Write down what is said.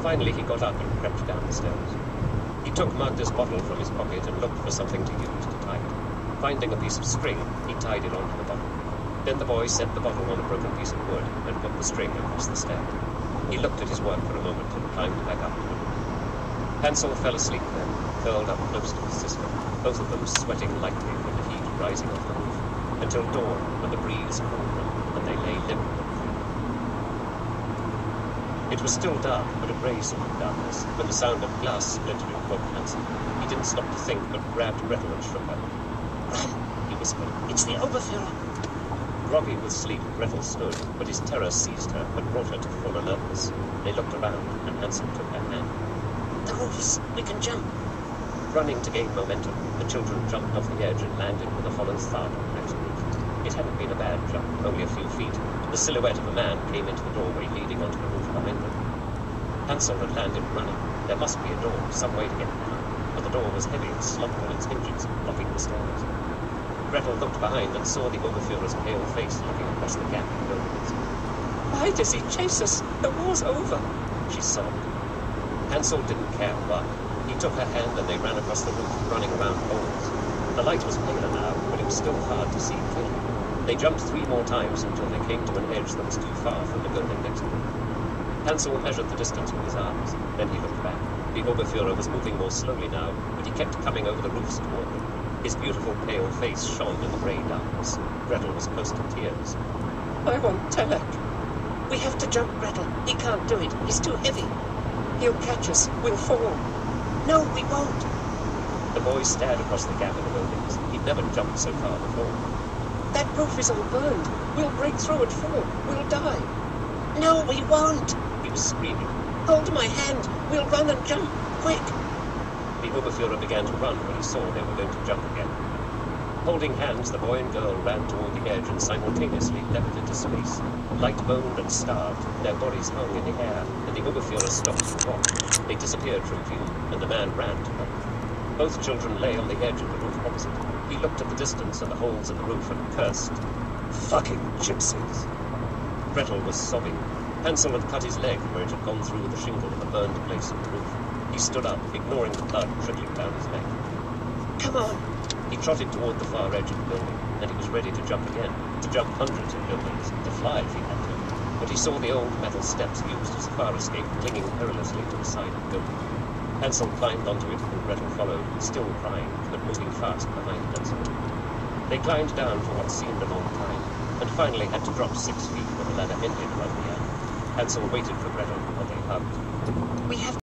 Finally, he got up and crept down the stairs. He took Magda's bottle from his pocket and looked for something to use to tie it. Finding a piece of string, he tied it onto the bottle. Then the boy set the bottle on a broken piece of wood and put the string across the stair. He looked at his work for a moment and climbed back up to the roof. Hansel fell asleep then, curled up close to his sister, both of them sweating lightly from the heat rising off the roof, until dawn, when the breeze cooled them, and they lay limp and free. It was still dark, but a grey sort of darkness, when the sound of glass splintering woke Hansel. He didn't stop to think, but grabbed Gretel and shook her. "Run," he whispered. "it's the Oberfuhrer." Groggy with sleep, Gretel stood, but his terror seized her and brought her to full alertness. They looked around, and Hansel took her hand. "The roofs, we can jump." Running to gain momentum, the children jumped off the edge and landed with a hollow thud on the next roof. It hadn't been a bad jump, only a few feet. The silhouette of a man came into the doorway leading onto the roof behind them. Hansel had landed running. There must be a door, some way to get down, but the door was heavy and slumped on its hinges, blocking the stairs. Gretel looked behind and saw the Oberfuhrer's pale face looking across the gap in the buildings. "Why does he chase us? The war's over," she sobbed. Hansel didn't care why. He took her hand and they ran across the roof, running around holes. The light was paler now, but it was still hard to see clearly. They jumped 3 more times until they came to an edge that was too far from the building next to them. Hansel measured the distance with his eyes. Then he looked back. The Oberfuhrer was moving more slowly now, but he kept coming over the roofs toward them. His beautiful pale face shone in the grey darkness. Gretel was close to tears. "I want Telek." "We have to jump, Gretel. He can't do it. He's too heavy." "He'll catch us. We'll fall." "No, we won't." The boy stared across the gap in the buildings. He'd never jumped so far before. "That roof is all burned. We'll break through and fall. We'll die." "No, we won't." He was screaming. "Hold my hand. We'll run and jump. Quick." The Oberfuhrer began to run when he saw they were going to jump again. Holding hands, the boy and girl ran toward the edge and simultaneously leapt into space. Light-boned and starved, their bodies hung in the air, and the Oberfuhrer stopped to walk. They disappeared from view, and the man ran to them. Both children lay on the edge of the roof opposite. He looked at the distance and the holes in the roof and cursed. "Fucking gypsies!" Gretel was sobbing. Hansel had cut his leg where it had gone through the shingle of the burned place in the roof. He stood up, ignoring the blood trickling down his neck. "Come on." He trotted toward the far edge of the building, and he was ready to jump again, to jump hundreds of buildings, to fly if he had to. But he saw the old metal steps used as a fire escape clinging perilously to the side of the building. Hansel climbed onto it, and Gretel followed, still crying, but moving fast behind Hansel. They climbed down for what seemed a long time, and finally had to drop 6 feet when the ladder ended above the end. Hansel waited for Gretel, and they hugged. "We have